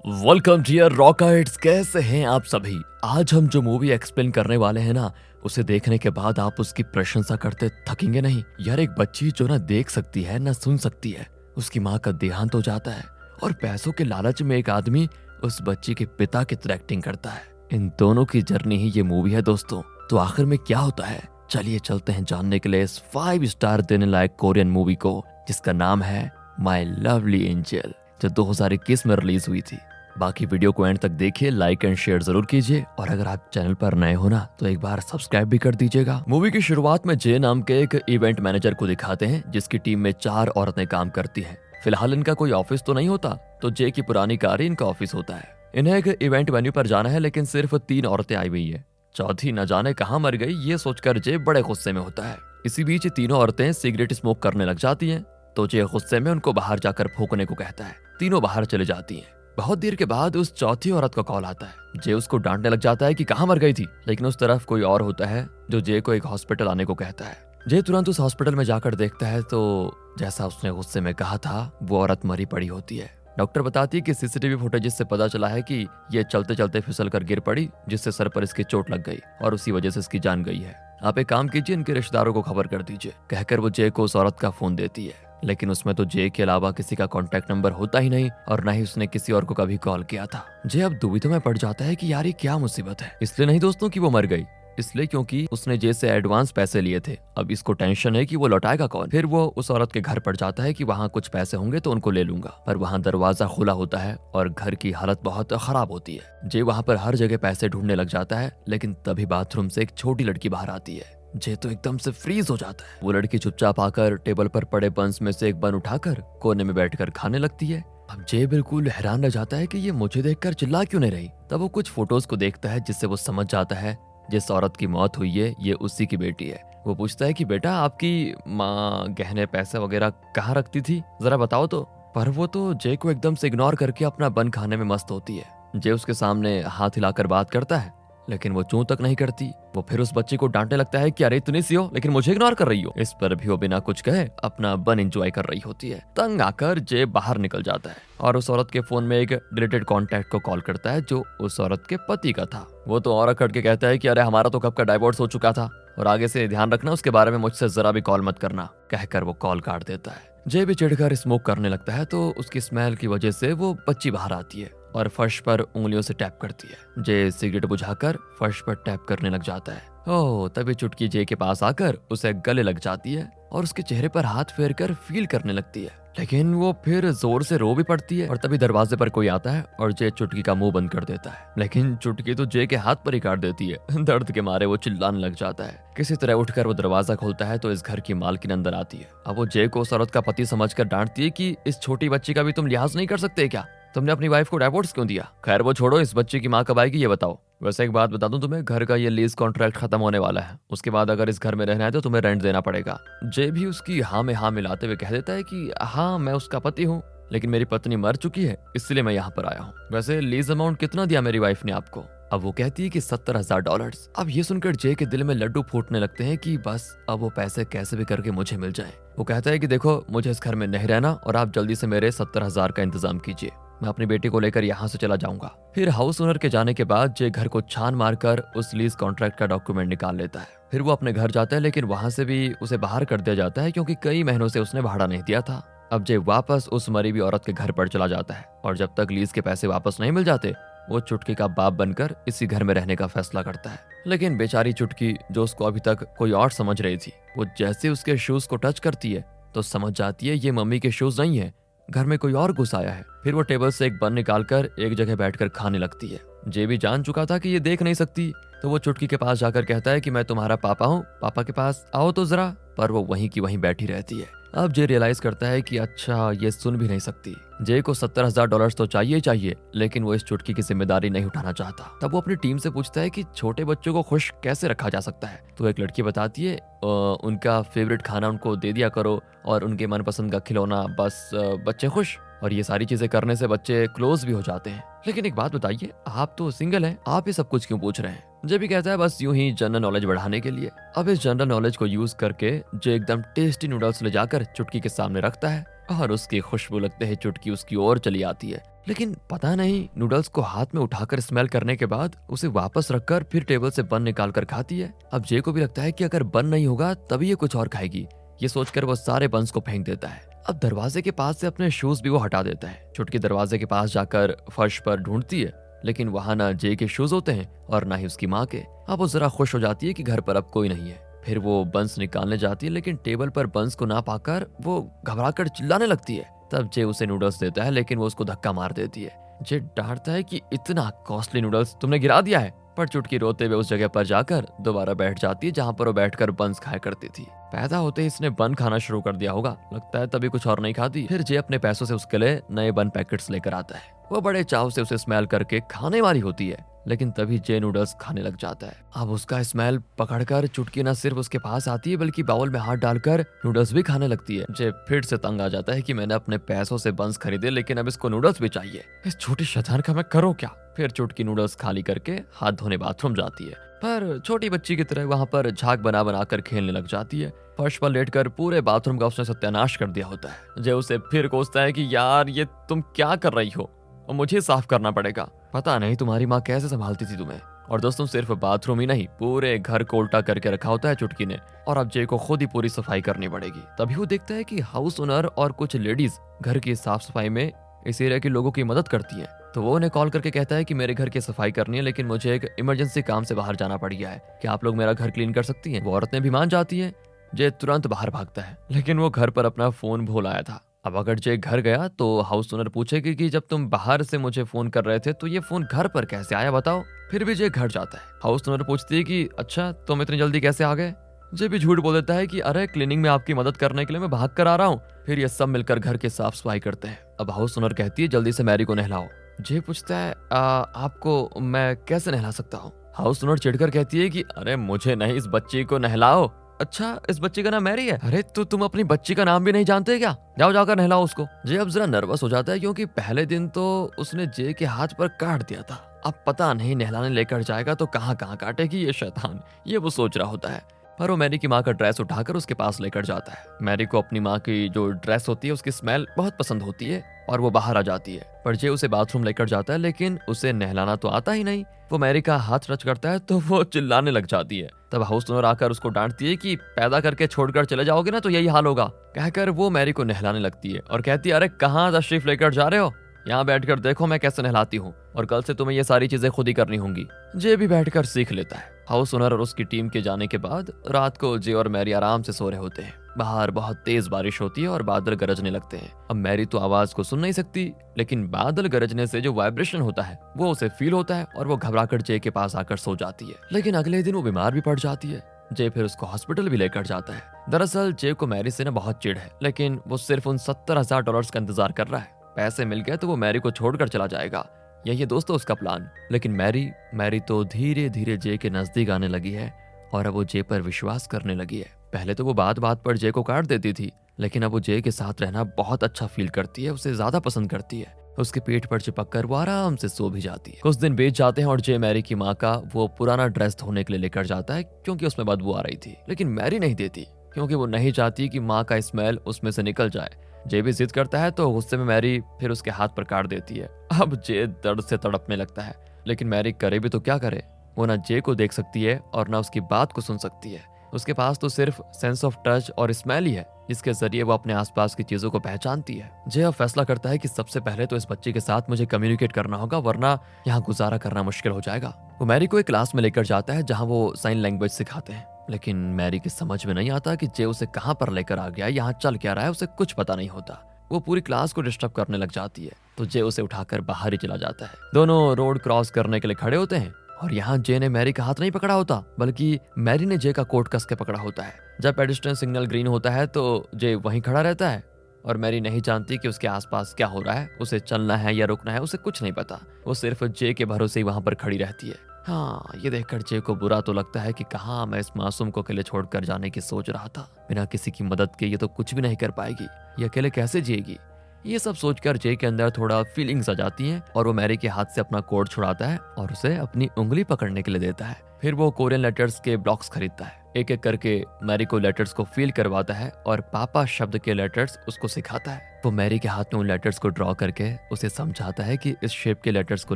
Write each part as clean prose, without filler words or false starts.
Welcome dear rockets, कैसे हैं आप सभी। आज हम जो मूवी एक्सप्लेन करने वाले हैं ना, उसे देखने के बाद आप उसकी प्रशंसा करते थकेंगे नहीं। यार, एक बच्ची जो ना देख सकती है ना सुन सकती है, उसकी माँ का देहांत हो जाता है और पैसों के लालच में एक आदमी उस बच्ची के पिता की तरह एक्टिंग करता है। इन दोनों की जर्नी ही ये मूवी है दोस्तों। तो आखिर में क्या होता है, चलिए चलते हैं जानने के लिए इस 5 स्टार देने लायक कोरियन मूवी को, जिसका नाम है माई लवली एंजल, जो 2021 में रिलीज हुई थी। बाकी वीडियो को एंड तक देखिए, लाइक एंड शेयर जरूर कीजिए, और अगर आप चैनल पर नए हो ना तो एक बार सब्सक्राइब भी कर दीजिएगा। मूवी की शुरुआत में जे नाम के एक इवेंट मैनेजर को दिखाते हैं, जिसकी टीम में 4 औरतें काम करती हैं। फिलहाल इनका कोई ऑफिस तो नहीं होता, तो जे की पुरानी कार ही इनका ऑफिस होता है। इन्हें एक इवेंट वेन्यू पर जाना है, लेकिन सिर्फ 3 औरतें आई हुई है। चौथी न जाने कहाँ मर गई, ये सोचकर जे बड़े गुस्से में होता है। इसी बीच तीनों औरतें सिगरेट स्मोक करने लग जाती हैं, तो जे गुस्से में उनको बाहर जाकर फूकने को कहता है। तीनों बाहर चले जाती हैं। बहुत देर के बाद उस चौथी औरत का कॉल आता है। जे उसको डांटने लग जाता है कि कहाँ मर गई थी, लेकिन उस तरफ कोई और होता है जो जे को एक हॉस्पिटल आने को कहता है। जे तुरंत उस हॉस्पिटल में जाकर देखता है तो जैसा उसने गुस्से में कहा था, वो औरत मरी पड़ी होती है। डॉक्टर बताती है कि सीसीटीवी फुटेज से पता चला है कि ये चलते चलते फिसल कर गिर पड़ी, जिससे सर पर इसकी चोट लग गई और उसी वजह से इसकी जान गई है। आप एक काम कीजिए, इनके रिश्तेदारों को खबर कर दीजिए, कहकर वो जे को उस औरत का फोन देती है। लेकिन उसमें तो जे के अलावा किसी का कांटेक्ट नंबर होता ही नहीं, और न ही उसने किसी और को कभी कॉल किया था। जे अब दुविधा में पड़ जाता है कि यार ये क्या मुसीबत है। इसलिए नहीं दोस्तों कि वो मर गई, इसलिए क्योंकि उसने जे से एडवांस पैसे लिए थे। अब इसको टेंशन है कि वो लौटाएगा कौन। फिर वो उस औरत के घर पर जाता है कि वहाँ कुछ पैसे होंगे तो उनको ले लूंगा, पर वहाँ दरवाजा खुला होता है और घर की हालत बहुत खराब होती है। जे वहाँ पर हर जगह पैसे ढूंढने लग जाता है, लेकिन तभी बाथरूम से एक छोटी लड़की बाहर आती है। जे तो एकदम से फ्रीज हो जाता है। वो लड़की चुपचाप आकर टेबल पर पड़े बंस में से एक बन उठाकर कोने में बैठकर खाने लगती है। अब जे बिल्कुल हैरान रह जाता है कि ये मुझे देखकर चिल्ला क्यों नहीं रही। तब वो कुछ फोटोज को देखता है, जिससे वो समझ जाता है जिस औरत की मौत हुई है ये उसी की बेटी है। वो पूछता है कि बेटा, आपकी माँ गहने पैसे वगैरह कहाँ रखती थी, जरा बताओ तो। पर वो तो जे को एकदम से इग्नोर करके अपना बन खाने में मस्त होती है। जे उसके सामने हाथ हिलाकर बात करता है, लेकिन वो चूं तक नहीं करती। वो फिर उस बच्चे को डांटने लगता है कि अरे तुम सी हो, लेकिन मुझे इग्नोर कर रही हो। इस पर भी वो बिना कुछ कहे अपना बन एंजॉय कर रही होती है। तंग आकर जे बाहर निकल जाता है और उस औरत के फोन में एक डिलीटेड कॉन्टैक्ट को कॉल करता है, जो उस औरत के पति का था। वो तो और अकड़ के कहता है कि अरे हमारा तो कब का डाइवोर्स हो चुका था, और आगे से ध्यान रखना, उसके बारे में मुझसे जरा भी कॉल मत करना, कहकर वो कॉल काट देता है। जे भी चिढ़कर स्मोक करने लगता है, तो उसकी स्मेल की वजह से वो बच्ची बाहर आती है और फर्श पर उंगलियों से टैप करती है। जे सिगरेट बुझाकर फर्श पर टैप करने लग जाता है। ओह, तभी चुटकी जे के पास आकर उसे गले लग जाती है और उसके चेहरे पर हाथ फेरकर फील करने लगती है, लेकिन वो फिर जोर से रो भी पड़ती है। और तभी दरवाजे पर कोई आता है और जे चुटकी का मुंह बंद कर देता है, लेकिन चुटकी तो जे के हाथ पर ही काट देती है। दर्द के मारे वो चिल्लाने लग जाता है। किसी तरह उठकर वो दरवाजा खोलता है तो इस घर की मालकिन अंदर आती है। अब वो जे को उस औरत का पति समझकर डांटती है कि इस छोटी बच्ची का भी तुम लिहाज नहीं कर सकते क्या, तुमने अपनी वाइफ को डाइवोर्स क्यों दिया। खैर वो छोड़ो, इस बच्चे की माँ कब आएगी ये बताओ। वैसे एक बात बता दूं तुम्हें, घर का ये लीज कॉन्ट्रैक्ट खत्म होने वाला है, उसके बाद अगर इस घर में रहना है तो तुम्हें रेंट देना पड़ेगा। जे भी उसकी हाँ में हाँ मिलाते हुए कह देता है कि हाँ मैं उसका पति हूँ, लेकिन मेरी पत्नी मर चुकी है, इसलिए मैं यहाँ पर आया हूँ। वैसे लीज अमाउंट कितना दिया मेरी वाइफ ने आपको। अब वो कहती है कि $70,000। अब ये सुनकर जे के दिल में लड्डू फूटने लगते हैं कि बस अब वो पैसे कैसे भी करके मुझे मिल जाए। वो कहता है कि देखो, मुझे इस घर में नहीं रहना और आप जल्दी से मेरे 70,000 का इंतजाम कीजिए, मैं अपनी बेटी को लेकर यहाँ से चला जाऊंगा। फिर हाउस ओनर के जाने के बाद जे घर को छान मारकर उस लीज कॉन्ट्रैक्ट का डॉक्यूमेंट निकाल लेता है। फिर वो अपने घर जाता है, लेकिन वहां से भी उसे बाहर कर दिया जाता है, क्योंकि कई महीनों से उसने भाड़ा नहीं दिया था। अब जे वापस उस मरी हुई औरत के घर पर चला जाता है, और जब तक लीज के पैसे वापस नहीं मिल जाते, वो चुटकी का बाप बनकर इसी घर में रहने का फैसला करता है। लेकिन बेचारी चुटकी, जो उसको अभी तक कोई और समझ रही थी, वो जैसे उसके शूज को टच करती है तो समझ जाती है ये मम्मी के शूज नहीं है, घर में कोई और घुस आया है। फिर वो टेबल से एक बन निकालकर एक जगह बैठकर खाने लगती है। जे भी जान चुका था कि ये देख नहीं सकती, तो वो चुटकी के पास जाकर कहता है कि मैं तुम्हारा पापा हूँ, पापा के पास आओ तो जरा। पर वो वहीं की वहीं बैठी रहती है। अब जे रियलाइज करता है कि अच्छा ये सुन भी नहीं सकती। जे को $70,000 तो चाहिए चाहिए, लेकिन वो इस चुटकी की जिम्मेदारी नहीं उठाना चाहता। तब वो अपनी टीम से पूछता है कि छोटे बच्चों को खुश कैसे रखा जा सकता है। तो एक लड़की बताती है उनका फेवरेट खाना उनको दे दिया करो और उनके मनपसंद का खिलौना, बस बच्चे खुश। और ये सारी चीजें करने से बच्चे क्लोज भी हो जाते हैं। लेकिन एक बात बताइए, आप तो सिंगल हैं, आप ये सब कुछ क्यों पूछ रहे हैं। जे भी कहता है बस यूं ही जनरल नॉलेज बढ़ाने के लिए। अब इस जनरल नॉलेज को यूज करके जे एकदम टेस्टी नूडल्स ले जाकर चुटकी के सामने रखता है और उसकी खुशबू लगते ही चुटकी उसकी ओर चली आती है। लेकिन पता नहीं नूडल्स को हाथ में उठाकर स्मेल करने के बाद उसे वापस रखकर फिर टेबल से बन निकाल कर खाती है। अब जे को भी लगता है कि अगर बन नहीं होगा तभी ये कुछ और खाएगी। ये सोचकर वो सारे बंस को फेंक देता है। अब दरवाजे के पास से अपने शूज भी वो हटा देता है। चुटकी दरवाजे के पास जाकर फर्श पर ढूंढती है, लेकिन वहां ना जे के शूज होते हैं और ना ही उसकी माँ के। अब वो जरा खुश हो जाती है कि घर पर अब कोई नहीं है। फिर वो बंस निकालने जाती है, लेकिन टेबल पर बंस को ना पाकर वो घबराकर चिल्लाने लगती है। तब जे उसे नूडल्स देता है, लेकिन वो उसको धक्का मार देती है। जे डांटता है कि इतना कॉस्टली नूडल्स तुमने गिरा दिया है, पर चुटकी रोते हुए उस जगह पर जाकर दोबारा बैठ जाती है जहाँ पर वो बैठकर बंस खाया करती थी। पैदा होते ही इसने बन खाना शुरू कर दिया होगा, लगता है तभी कुछ और नहीं खाती। फिर जे अपने पैसों से उसके लिए नए बन पैकेट्स लेकर आता है। वो बड़े चाव से उसे स्मेल करके खाने वाली होती है, लेकिन तभी जे नूडल्स खाने लग जाता है। अब उसका स्मेल पकड़कर चुटकी न सिर्फ उसके पास आती है बल्कि बाउल में हाथ डालकर नूडल्स भी खाने लगती है। जे फिर से तंग आ जाता है कि मैंने अपने पैसों से बंस खरीदे, लेकिन अब इसको नूडल्स भी चाहिए। इस छोटी शैतान का मैं करूँ क्या। फिर चुटकी नूडल्स खाली करके हाथ धोने बाथरूम जाती है, पर छोटी बच्ची की तरह वहां पर झाग बना बना कर खेलने लग जाती है। फर्श पर लेटकर पूरे बाथरूम का उसने सत्यानाश कर दिया होता है। जे उसे फिर कोसता है कि यार ये तुम क्या कर रही हो और मुझे साफ करना पड़ेगा। पता नहीं तुम्हारी माँ कैसे संभालती थी तुम्हें। और दोस्तों सिर्फ बाथरूम ही नहीं, पूरे घर को उल्टा करके रखा होता है चुटकी ने, और अब जे को खुद ही पूरी सफाई करनी पड़ेगी। तभी वो देखता है कि हाउस ओनर और कुछ लेडीज घर की साफ सफाई में इस एरिया के लोगों की मदद करती हैं। तो वो उन्हें कॉल करके कहता है कि मेरे घर की सफाई करनी है, लेकिन मुझे एक इमरजेंसी काम से बाहर जाना पड़ गया है, क्या आप लोग मेरा घर क्लीन कर सकती हैं। वो औरतें भी मान जाती हैं। जे तुरंत बाहर भागता है, लेकिन वो घर पर अपना फोन भूल आया था। अब अगर जे घर गया तो हाउस ओनर पूछेगी कि जब तुम बाहर से मुझे फोन कर रहे थे तो ये फोन घर पर कैसे आया बताओ। फिर भी जे घर जाता है। हाउस ओनर पूछती है कि अच्छा तुम इतनी जल्दी कैसे आ गए। जे भी झूठ बोल देता है कि अरे क्लीनिंग में आपकी मदद करने के लिए मैं भाग कर आ रहा हूँ। फिर ये सब मिलकर घर की साफ सफाई करते हैं। अब हाउस ओनर कहती है जल्दी से मैरी को नहलाओ। जे पूछता है आपको मैं कैसे नहला सकता हूँ। हाउस ओनर चिढ़कर कहती है कि अरे मुझे नहीं, इस बच्ची को नहलाओ। अच्छा इस बच्ची का नाम मैरी है। अरे तो तुम अपनी बच्ची का नाम भी नहीं जानते क्या, जाओ जाकर नहलाओ उसको। जे अब जरा नर्वस हो जाता है क्योंकि पहले दिन तो उसने जे के हाथ पर काट दिया था। अब पता नहीं नहलाने लेकर जाएगा तो कहाँ कहाँ काटेगी ये शैतान, ये वो सोच रहा होता है। पर वो मैरी की माँ का ड्रेस उठाकर उसके पास लेकर जाता है। मैरी को अपनी माँ की जो ड्रेस होती है उसकी स्मेल बहुत पसंद होती है और वो बाहर आ जाती है। पर जे उसे बाथरूम लेकर जाता है, लेकिन उसे नहलाना तो आता ही नहीं। वो मैरी का हाथ टच करता है तो वो चिल्लाने लग जाती है। तब हाउस ओनर आकर उसको डांटती है कि पैदा करके छोड़कर चले जाओगे ना तो यही हाल होगा। कहकर वो मैरी को नहलाने लगती है और कहती है अरे कहाँ तशरीफ लेकर जा रहे हो, यहाँ बैठकर देखो मैं कैसे नहलाती हूँ, और कल से तुम्हें ये सारी चीजें खुद ही करनी होंगी। जे भी बैठकर सीख लेता है। हाउस ओनर और उसकी टीम के जाने के बाद रात को जे और मैरी आराम से सो रहे होते हैं। बाहर बहुत तेज बारिश होती है और बादल गरजने लगते हैं। अब मैरी तो आवाज को सुन नहीं सकती, लेकिन बादल गरजने से जो वाइब्रेशन होता है वो उसे फील होता है और वो घबराकर जे के पास आकर सो जाती है। लेकिन अगले दिन वो बीमार भी पड़ जाती है। जे फिर उसको हॉस्पिटल भी लेकर जाता है। दरअसल जे को मैरी से ना बहुत चिढ़ है, लेकिन वो सिर्फ उन $70,000 का इंतजार कर रहा है। पैसे मिल गए तो वो मैरी को छोड़कर चला जाएगा, यही है दोस्तों उसका प्लान। लेकिन मैरी तो धीरे धीरे जे के नजदीक आने लगी है और अब वो जे पर विश्वास करने लगी है। पहले तो वो बात बात पर जे को काट देती थी, लेकिन अब वो जे के साथ रहना बहुत अच्छा फील करती है, उसे ज्यादा पसंद करती है। उसके पेट पर चिपक कर वो आराम से सो भी जाती है। कुछ दिन बीत जाते हैं और जे मैरी की माँ का वो पुराना ड्रेस धोने के लिए लेकर जाता है क्योंकि उसमें बदबू आ रही थी, लेकिन मैरी नहीं देती क्योंकि वो नहीं चाहती कि माँ का स्मेल उसमें से निकल जाए। जे भी जिद करता है तो गुस्से में मैरी फिर उसके हाथ पर काट देती है। अब जे दर्द से तड़पने लगता है, लेकिन मैरी करे भी तो क्या करे। वो ना जे को देख सकती है और ना उसकी बात को सुन सकती है। उसके पास तो सिर्फ सेंस ऑफ टच और स्मेल ही है, जिसके जरिए वो अपने आसपास की चीजों को पहचानती है। जे अब फैसला करता है कि सबसे पहले तो इस बच्चे के साथ मुझे कम्युनिकेट करना होगा, वरना यहाँ गुजारा करना मुश्किल हो जाएगा। वो मैरी को एक क्लास में लेकर जाता है जहाँ वो साइन लैंग्वेज सिखाते हैं, लेकिन मैरी की समझ में नहीं आता कि जे उसे कहाँ पर लेकर आ गया, यहाँ चल क्या रहा है, उसे कुछ पता नहीं होता। वो पूरी क्लास को डिस्टर्ब करने लग जाती है तो जे उसे उठाकर बाहर ही चला जाता है। दोनों रोड क्रॉस करने के लिए खड़े होते हैं और यहाँ जे ने मैरी का हाथ नहीं पकड़ा होता, बल्कि मैरी ने जे का कोट कस के पकड़ा होता है। जब पेडिस्ट्रियन सिग्नल ग्रीन होता है तो जे वहीं खड़ा रहता है और मैरी नहीं जानती कि उसके आसपास क्या हो रहा है, उसे चलना है या रुकना है उसे कुछ नहीं पता। वो सिर्फ जे के भरोसे ही वहां पर खड़ी रहती है। हाँ, ये देखकर जे को बुरा तो लगता है कि कहाँ मैं इस मासूम को अकेले छोड़कर जाने की सोच रहा था। बिना किसी की मदद के ये तो कुछ भी नहीं कर पाएगी, ये अकेले कैसे जिएगी। ये सब सोचकर जे के अंदर थोड़ा फीलिंग्स आ जाती हैं और वो मैरी के हाथ से अपना कोट छुड़ाता है और उसे अपनी उंगली पकड़ने के लिए देता है। फिर वो कोरियन लेटर्स के ब्लॉक्स खरीदता है। एक एक करके मैरी को लेटर्स को फील करवाता है और पापा शब्द के लेटर्स उसको सिखाता है। वो मैरी के हाथ में उन लेटर्स को ड्रॉ करके उसे समझाता है कि इस शेप के लेटर्स को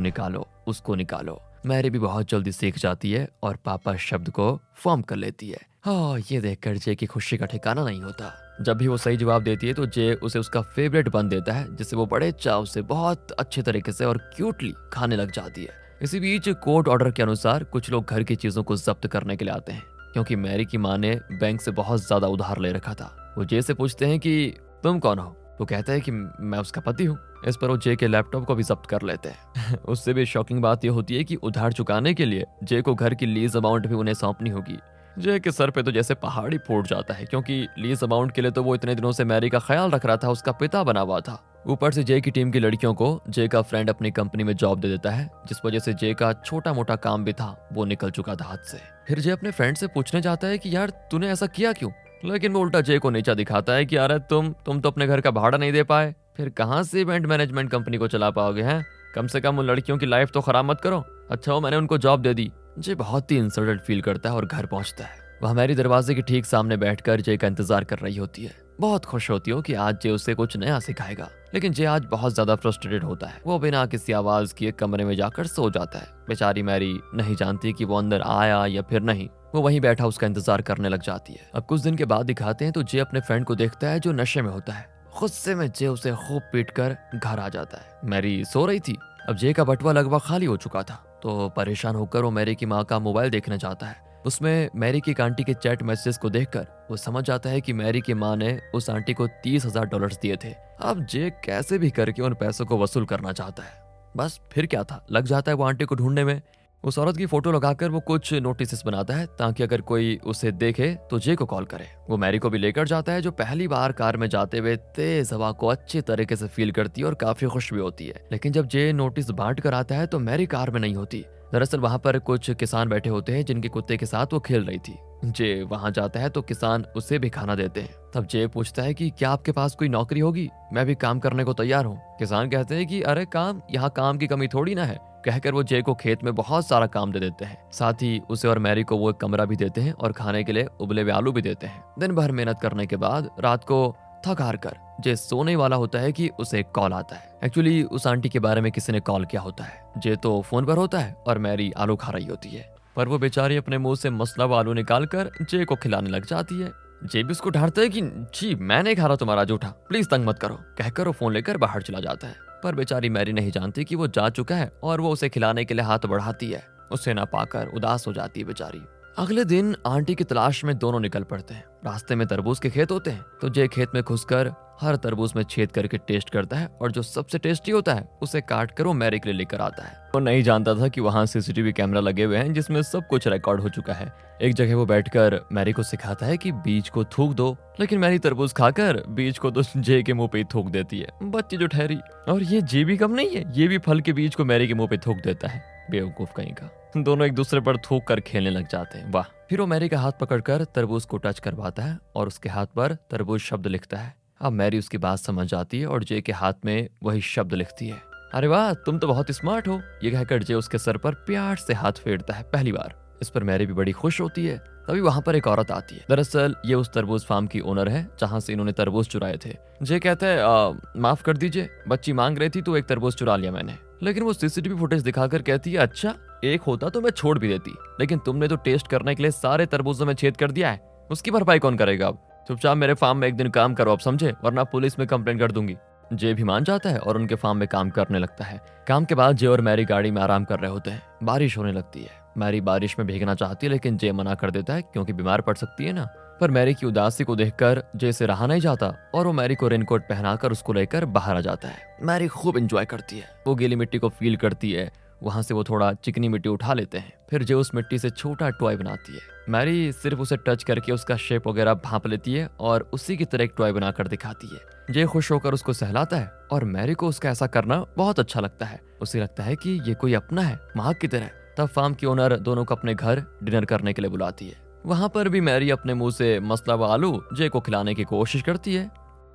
निकालो, उसको निकालो। मैरी भी बहुत जल्दी सीख जाती है और पापा शब्द को फॉर्म कर लेती है। हाँ, ये देखकर जे की खुशी का ठिकाना नहीं होता। जब भी वो सही जवाब देती है तो जे उसे उसका फेवरेट बन देता है, जिसे वो बड़े चाव से बहुत अच्छे तरीके से और क्यूटली खाने लग जाती है। इसी बीच कोर्ट ऑर्डर के अनुसार कुछ लोग घर की चीजों को जब्त करने के लिए आते हैं, क्योंकि मैरी की माँ ने बैंक से बहुत ज्यादा उधार ले रखा था। वो जे से पूछते हैं कि तुम कौन हो? वो कहता है कि मैं उसका पति हूँ। इस पर वो जे के लैपटॉप को भी जब्त कर लेते हैं। उससे भी शॉकिंग बात यह होती है कि उधार चुकाने के लिए जे को घर की लीज अमाउंट भी उन्हें सौंपनी होगी। जे के सर पे तो जैसे पहाड़ी फूट जाता है, क्योंकि लीज अमाउंट के लिए तो वो इतने दिनों से मैरी का ख्याल रख रहा था, उसका पिता बना हुआ था। ऊपर से जे की टीम की लड़कियों को जे का फ्रेंड अपनी कंपनी में जॉब दे देता है, जिस वजह से जे का छोटा मोटा काम भी था वो निकल चुका था हाथ से। फिर जे अपने फ्रेंड से पूछने जाता है कि यार तूने ऐसा किया क्यों, लेकिन वो उल्टा जे को नीचा दिखाता है कि यार तुम तो अपने घर का भाड़ा नहीं दे पाए, फिर कहाँ से इवेंट मैनेजमेंट कंपनी को चला पाओगे हैं? कम से कम उन लड़कियों की लाइफ तो खराब मत करो। अच्छा हो मैंने उनको जॉब दे दी। जे बहुत ही इंसल्टेड फील करता है और घर पहुंचता है। वह मैरी दरवाजे के ठीक सामने बैठकर जे का इंतजार कर रही होती है। बहुत खुश होती हो कि आज जे उसे कुछ नया सिखाएगा, लेकिन जे आज बहुत ज्यादा फ्रस्ट्रेटेड होता है। वो बिना किसी आवाज के कमरे में जाकर सो जाता है। बेचारी मैरी नहीं जानती कि वो अंदर आया या फिर नहीं। वो वहीं बैठा उसका इंतजार करने लग जाती है। अब कुछ दिन के बाद दिखाते हैं तो जे अपने फ्रेंड को देखता है जो नशे में होता है। गुस्से में जे उसे खूब पीट कर घर आ जाता है। मैरी सो रही थी। अब जे का बटुआ लगभग खाली हो चुका था, तो परेशान होकर वो मैरी की माँ का मोबाइल देखने जाता है। उसमें मैरी की एक आंटी के चैट मैसेजेस को देखकर वो समझ जाता है कि मैरी की माँ ने उस आंटी को $30,000 दिए थे। अब जे कैसे भी करके उन पैसों को वसूल करना चाहता है। बस फिर क्या था, लग जाता है वो आंटी को ढूंढने में। उस औरत की फोटो लगाकर वो कुछ नोटिस बनाता है ताकि अगर कोई उसे देखे तो जे को कॉल करे। वो मैरी को भी लेकर जाता है, जो पहली बार कार में जाते हुए तेज हवा को अच्छे तरीके से फील करती है और काफी खुश भी होती है। लेकिन जब जे नोटिस बांट कर आता है तो मैरी कार में नहीं होती। दरअसल वहां पर कुछ किसान बैठे होते हैं जिनके कुत्ते के साथ वो खेल रही थी। जे वहां जाता है तो किसान उसे भी खाना देते हैं। तब जे पूछता है कि क्या आपके पास कोई नौकरी होगी, मैं भी काम करने को तैयार हूँ। किसान कहते हैं कि अरे काम, यहाँ काम की कमी थोड़ी ना है। कहकर वो जे को खेत में बहुत सारा काम दे देते हैं। साथ ही उसे और मैरी को वो एक कमरा भी देते हैं और खाने के लिए उबले हुए आलू भी देते हैं। दिन भर मेहनत करने के बाद रात को थक हार कर जे सोने वाला होता है कि उसे कॉल आता है। एक्चुअली उस आंटी के बारे में किसी ने कॉल किया होता है। जे तो फोन पर होता है और मैरी आलू खा रही होती है, पर वो बेचारी अपने मुंह से मसला हुआ आलू निकाल कर जे को खिलाने लग जाती है। जे भी उसको डांटता है कि जी मैं नहीं खा रहा तुम्हारा जूठा, प्लीज तंग मत करो। कहकर वो फोन लेकर बाहर चला जाता है, पर बेचारी मैरी नहीं जानती कि वो जा चुका है और वो उसे खिलाने के लिए हाथ बढ़ाती है। उसे ना पाकर उदास हो जाती है बेचारी। अगले दिन आंटी की तलाश में दोनों निकल पड़ते हैं। रास्ते में तरबूज के खेत होते हैं, तो जे खेत में घुसकर हर तरबूज में छेद करके टेस्ट करता है और जो सबसे टेस्टी होता है उसे काट कर वो मैरी के लिए लेकर आता है। वो नहीं जानता था कि वहाँ सीसीटीवी कैमरा लगे हुए हैं जिसमें सब कुछ रिकॉर्ड हो चुका है। एक जगह वो बैठकर मैरी को सिखाता है कि बीज को थूक दो, लेकिन मैरी तरबूज खाकर बीज को तो जे के मुंह पे ही थूक देती है। बच्ची जो ठहरी। और ये जे भी कम नहीं है, ये भी फल के बीज को मैरी के मुंह पे थूक देता है। बेवकूफ कहीं का। दोनों एक दूसरे पर थूक कर खेलने लग जाते हैं। वाह। फिर वो मैरी का हाथ पकड़कर तरबूज को टच करवाता है और उसके हाथ पर तरबूज शब्द लिखता है। अब मैरी उसकी बात समझ जाती है और जे के हाथ में वही शब्द लिखती है। अरे वाह, तुम तो बहुत स्मार्ट हो, ये कहकर जे उसके सर पर प्यार से हाथ फेरता है पहली बार। इस पर मैरी भी बड़ी खुश होती है। तभी वहां पर एक औरत आती है। दरअसल ये उस तरबूज फार्म की ओनर है जहां से इन्होंने तरबूज चुराए थे। जे कहता है माफ कर दीजिए, बच्ची मांग रही थी तो एक तरबूज चुरा लिया मैंने। लेकिन वो सीसीटीवी फुटेज दिखाकर कहती है अच्छा, एक होता तो मैं छोड़ भी देती, लेकिन तुमने तो टेस्ट करने के लिए सारे तरबूजों में छेद कर दिया है, उसकी भरपाई कौन करेगा? अब चुपचाप मेरे फार्म में एक दिन काम करो, अब समझे, वरना पुलिस में कंप्लेन कर दूंगी। जे भी मान जाता है और उनके फार्म में काम करने लगता है। काम के बाद जे और मैरी गाड़ी में आराम कर रहे होते हैं। बारिश होने लगती है। मैरी बारिश में भीगना चाहती है, लेकिन जे मना कर देता है क्योंकि बीमार पड़ सकती है ना। पर मैरी की उदासी को देखकर जे से रहा नहीं जाता और वो मैरी को रेनकोट पहनाकर उसको लेकर बाहर आ जाता है। मैरी खूब एंजॉय करती है। वो गीली मिट्टी को फील करती है। वहां से वो थोड़ा चिकनी मिट्टी उठा लेते हैं। फिर जे उस मिट्टी से छोटा टॉय बनाती है। मैरी सिर्फ उसे टच करके उसका शेप वगैरह भांप लेती है और उसी की तरह एक टॉय बनाकर दिखाती है। जे खुश होकर उसको सहलाता है और मैरी को उसका ऐसा करना बहुत अच्छा लगता है। उसे लगता है कि ये कोई अपना है, माँ की तरह। तब फार्म की ओनर दोनों को अपने घर डिनर करने के लिए बुलाती है। वहां पर भी मैरी अपने मुंह से मसला हुआ आलू जे को खिलाने की कोशिश करती है।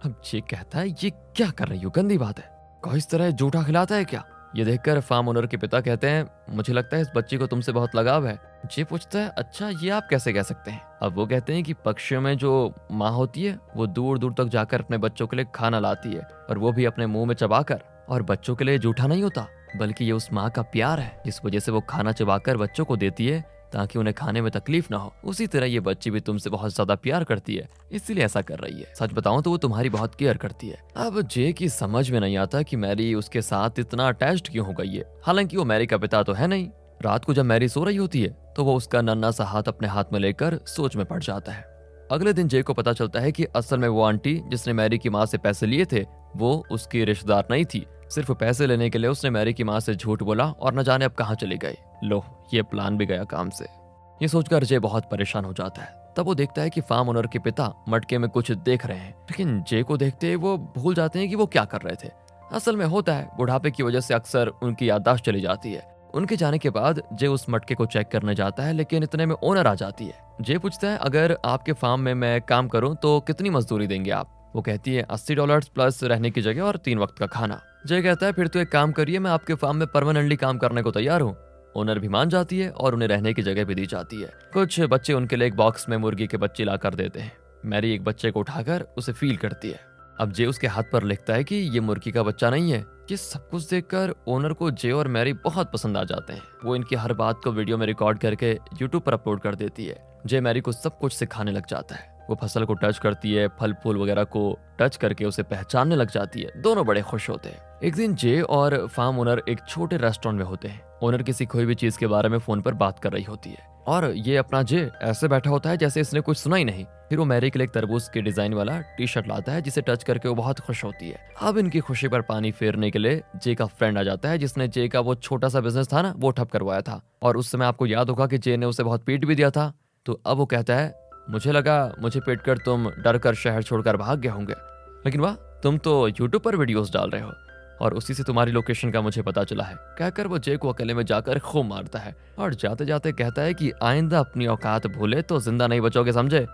अब जे कहता है ये क्या कर रही हो, गंदी बात है, कोई इस तरह जूठा खिलाता है क्या? ये देखकर फार्म ओनर के पिता कहते हैं मुझे लगता है इस बच्ची को तुमसे बहुत लगाव है, जे पूछता है अच्छा ये आप कैसे कह सकते हैं। अब वो कहते हैं कि पक्षियों में जो माँ होती है वो दूर दूर तक जाकर अपने बच्चों के लिए खाना लाती है, और वो भी अपने मुंह में चबाकर। और बच्चों के लिए जूठा नहीं होता, बल्कि ये उस माँ का प्यार है, जिस वजह से वो खाना चबाकर बच्चों को देती है ताकि उन्हें खाने में तकलीफ ना हो। उसी तरह ये बच्ची भी तुमसे बहुत ज्यादा प्यार करती है, इसीलिए ऐसा कर रही है। सच बताऊं तो वो तुम्हारी बहुत केयर करती है। अब जे की समझ में नहीं आता कि मैरी उसके साथ इतना अटैच्ड क्यों हो गई है। हालांकि वो मैरी का पिता तो है नहीं। रात को जब मैरी सो रही होती है तो वो उसका नन्हा सा हाथ अपने हाथ में लेकर सोच में पड़ जाता है। अगले दिन जे को पता चलता है कि असल में वो आंटी जिसने मैरी की माँ से पैसे लिए थे वो उसकी रिश्तेदार नहीं थी। सिर्फ पैसे लेने के लिए उसने मैरी की माँ से झूठ बोला और न जाने अब कहाँ चली गई। लो, ये प्लान भी गया काम से। ये सोचकर जे बहुत परेशान हो जाता है। तब वो देखता है कि फार्म ओनर के पिता मटके में कुछ देख रहे हैं, लेकिन जे को देखते ही वो भूल जाते हैं कि वो क्या कर रहे थे। असल में होता है बुढ़ापे की वजह से अक्सर उनकी याददाश्त चली जाती है। उनके जाने के बाद जे उस मटके को चेक करने जाता है, लेकिन इतने में ओनर आ जाती है। जे पूछता है अगर आपके फार्म में मैं काम करूं तो कितनी मजदूरी देंगे आप। वो कहती है $80 प्लस रहने की जगह और 3 वक्त का खाना। जय कहता है फिर तो एक काम करिए, मैं आपके फार्म में परमानेंटली काम करने को तैयार हूँ। ओनर भी मान जाती है और उन्हें रहने की जगह भी दी जाती है। कुछ बच्चे उनके लिए एक बॉक्स में मुर्गी के बच्चे ला कर देते हैं। मैरी एक बच्चे को उठाकर उसे फील करती है। अब जे उसके हाथ पर लिखता है कि ये मुर्गी का बच्चा नहीं है। ये सब कुछ देखकर ओनर को जे और मैरी बहुत पसंद आ जाते हैं। वो इनकी हर बात को वीडियो में रिकॉर्ड करके यूट्यूब पर अपलोड कर देती है। जे मैरी को सब कुछ सिखाने लग जाता है। वो फसल को टच करती है, फल फूल वगैरह को टच करके उसे पहचानने लग जाती है। दोनों बड़े खुश होते हैं। एक दिन जे और फार्म ओनर एक छोटे रेस्टोरेंट में होते हैं। ओनर किसी खोई हुई चीज के बारे में फोन पर बात कर रही होती है और ये अपना जे ऐसे बैठा होता है जैसे इसने कुछ सुना ही नहीं। फिर वो मैरी के लिए एक तरबूज के डिजाइन वाला टी शर्ट लाता है, जिसे टच करके वो बहुत खुश होती है। अब इनकी खुशी पर पानी फेरने के लिए जे का फ्रेंड आ जाता है, जिसने जे का वो छोटा सा बिजनेस था ना वो ठप करवाया था। और उस समय आपको याद होगा कि जे ने उसे बहुत पीट भी दिया था। तो अब वो कहता है मुझे लगा मुझे पीट कर तुम डर कर शहर छोड़कर भाग गए होंगे, लेकिन वाह तुम तो यूट्यूब पर वीडियोस डाल रहे हो और उसी से तुम्हारी लोकेशन का मुझे पता चला है। कहकर वो जे को अकेले में जाकर खूब मारता है और जाते जाते कहता है कि आइंदा अपनी औकात भूले तो जिंदा नहीं बचोगे, समझे।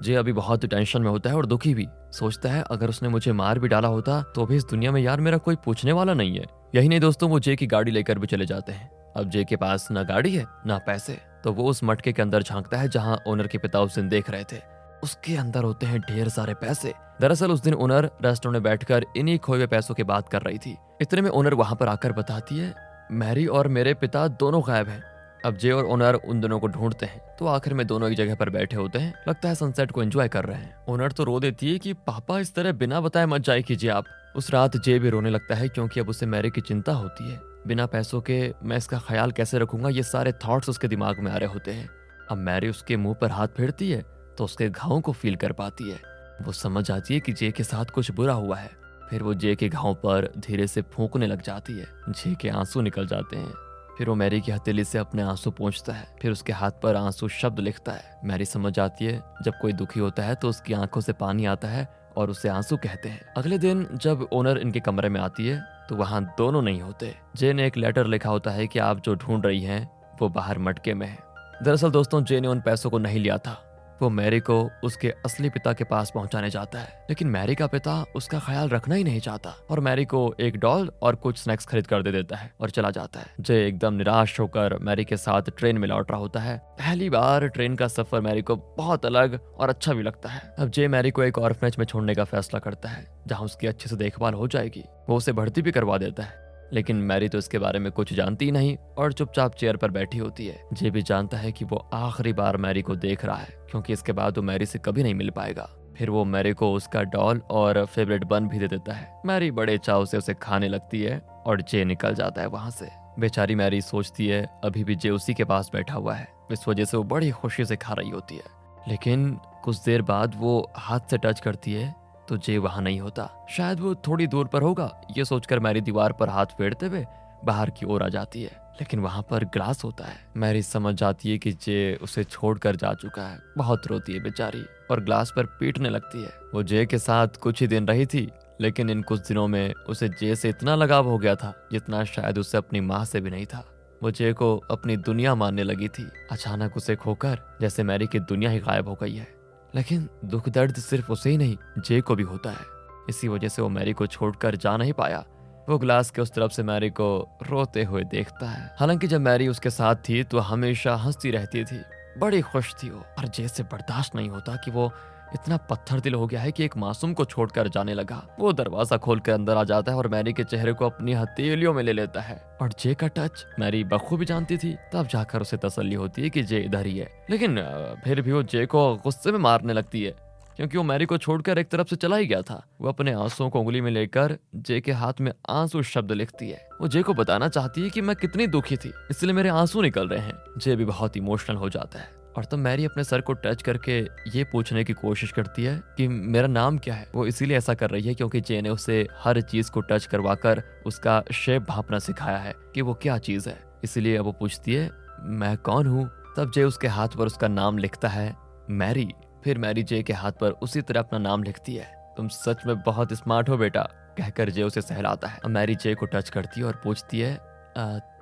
जे अभी बहुत टेंशन में होता है और दुखी भी। सोचता है अगर उसने मुझे मार भी डाला होता तो भी इस दुनिया में यार मेरा कोई पूछने वाला नहीं है। यही नहीं दोस्तों, वो जे की गाड़ी लेकर भी चले जाते हैं। अब जे के पास ना गाड़ी है ना पैसे, तो वो उस मटके के अंदर झांकता है जहां ओनर के पिता उस दिन देख रहे थे। उसके अंदर होते हैं ढेर सारे पैसे। दरअसल उस दिन ओनर रेस्टोरेंट में बैठकर इन्हीं खोए हुए पैसों की बात कर रही थी। इतने में ओनर वहां पर आकर बताती है मैरी और मेरे पिता दोनों गायब हैं। अब जे और ओनर उन दोनों को ढूंढते हैं तो आखिर में दोनों एक जगह पर बैठे होते हैं। लगता है सनसेट को एंजॉय कर रहे हैं। ओनर तो रो देती है कि पापा इस तरह बिना बताए मत जाए कीजिए आप। उस रात जे भी रोने लगता है क्योंकि अब उसे मैरी की चिंता होती है। बिना पैसों के मैं इसका ख्याल कैसे रखूंगा, ये सारे थॉट्स उसके दिमाग में आ रहे होते हैं। अब मैरी उसके मुंह पर हाथ फेरती है तो उसके घावों को फील कर पाती है। वो समझ आती है कि जे के साथ कुछ बुरा हुआ है। फिर वो जे के घाव पर धीरे से फूंकने लग जाती है। जे के आंसू निकल जाते हैं। फिर वो मैरी की हथेली से अपने आंसू पोंछता है। फिर उसके हाथ पर आंसू शब्द लिखता है। मैरी समझ आती है जब कोई दुखी होता है तो उसकी आंखों से पानी आता है और उसे आंसू कहते हैं। अगले दिन जब ओनर इनके कमरे में आती है तो वहां दोनों नहीं होते। जे ने एक लेटर लिखा होता है कि आप जो ढूंढ रही हैं वो बाहर मटके में है। दरअसल दोस्तों जे ने उन पैसों को नहीं लिया था। वो मैरी को उसके असली पिता के पास पहुंचाने जाता है, लेकिन मैरी का पिता उसका ख्याल रखना ही नहीं चाहता और मैरी को एक डॉल और कुछ स्नैक्स खरीद कर दे देता है और चला जाता है। जय एकदम निराश होकर मैरी के साथ ट्रेन में लौट रहा होता है। पहली बार ट्रेन का सफर मैरी को बहुत अलग और अच्छा भी लगता है। अब जय मैरी को एक ऑर्फनेज में छोड़ने का फैसला करता है जहाँ उसकी अच्छे से देखभाल हो जाएगी। वो उसे भर्ती भी करवा देता है, लेकिन मैरी तो इसके बारे में कुछ जानती ही नहीं और चुपचाप चेयर पर बैठी होती है। जे भी जानता है कि वो आखिरी बार मैरी को देख रहा है क्योंकि इसके बाद वो मैरी से कभी नहीं मिल पाएगा। फिर वो मैरी को उसका डॉल और फेवरेट बन भी दे देता है। मैरी बड़े चाव से उसे खाने लगती है और जे निकल जाता है वहां से। बेचारी मैरी सोचती है अभी भी जे उसी के पास बैठा हुआ है, इस वजह से वो बड़ी खुशी से खा रही होती है। लेकिन कुछ देर बाद वो हाथ से टच करती है तो जे वहां नहीं होता। शायद वो थोड़ी दूर पर होगा, ये सोचकर मैरी दीवार पर हाथ फेरते हुए बाहर की ओर आ जाती है, लेकिन वहां पर ग्लास होता है। मैरी समझ जाती है कि जे उसे छोड़कर जा चुका है। बहुत रोती है बेचारी और ग्लास पर पीटने लगती है। वो जे के साथ कुछ ही दिन रही थी, लेकिन इन कुछ दिनों में उसे जे से इतना लगाव हो गया था जितना शायद उसे अपनी माँ से भी नहीं था। वो जे को अपनी दुनिया मानने लगी थी। अचानक उसे खोकर जैसे मैरी की दुनिया ही गायब हो गई है। लेकिन दुख दर्द सिर्फ उसे ही नहीं, जे को भी होता है। इसी वजह से वो मैरी को छोड़कर जा नहीं पाया। वो ग्लास के उस तरफ से मैरी को रोते हुए देखता है। हालांकि जब मैरी उसके साथ थी तो हमेशा हंसती रहती थी, बड़ी खुश थी वो। पर जे से बर्दाश्त नहीं होता कि वो इतना पत्थर दिल हो गया है कि एक मासूम को छोड़कर जाने लगा। वो दरवाजा खोलकर अंदर आ जाता है और मैरी के चेहरे को अपनी हथेलियों में ले लेता है। और जे का टच मैरी बखूबी जानती थी। तब जाकर उसे तसल्ली होती है कि जे इधर ही है। लेकिन फिर भी वो जे को गुस्से में मारने लगती है, क्योंकि वो मैरी को छोड़कर एक तरफ से चला ही गया था। वो अपने आंसुओं को उंगली में लेकर जे के हाथ में आंसू शब्द लिखती है। वो जे को बताना चाहती है कि मैं कितनी दुखी थी, इसलिए मेरे आंसू निकल रहे हैं। जे भी बहुत इमोशनल हो जाता है और तब मैरी अपने सर को टच करके ये पूछने की कोशिश करती है कि मेरा नाम क्या है। वो इसीलिए ऐसा कर रही है क्योंकि जे ने उसे हर चीज को टच करवाकर उसका शेप भापना सिखाया है कि वो क्या चीज है। इसीलिए अब वो पूछती है मैं कौन हूँ। तब जे उसके हाथ पर उसका नाम लिखता है, मैरी। फिर मैरी जे के हाथ पर उसी तरह अपना नाम लिखती है। तुम सच में बहुत स्मार्ट हो बेटा, कहकर जे उसे सहलाता है। मैरी जे को टच करती है और पूछती है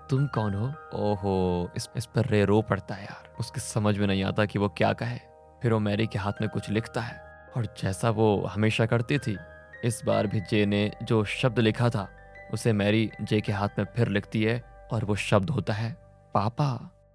तुम कौन हो। ओहो, इस पर रे रो पड़ता है यार। उसकी समझ में नहीं आता कि वो क्या कहे। फिर वो मैरी के हाथ में कुछ लिखता है और जैसा वो हमेशा करती थी, इस बार भी जे ने जो शब्द लिखा था उसे मैरी जे के हाथ में फिर लिखती है और वो शब्द होता है पापा।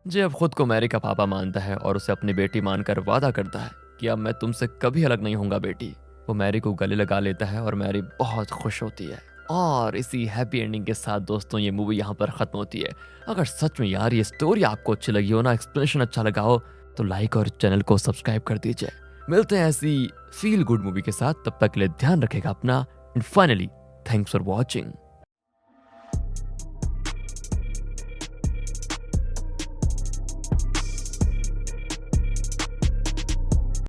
जे अब खुद को मैरी का पापा मानता है और उसे अपनी बेटी मानकर वादा करता है कि अब मैं तुमसे कभी अलग नहीं होऊंगा बेटी। वो मैरी को गले लगा लेता है और मैरी बहुत खुश होती है। और इसी हैप्पी एंडिंग के साथ दोस्तों ये मूवी यहाँ पर खत्म होती है। अगर सच में यार ये स्टोरी आपको अच्छी लगी हो ना, एक्सप्लेनेशन अच्छा लगा हो, तो लाइक और चैनल को सब्सक्राइब कर दीजिए। मिलते हैं ऐसी फील गुड मूवी के साथ, तब तक के लिए ध्यान रखेगा अपना। And finally thanks for watching.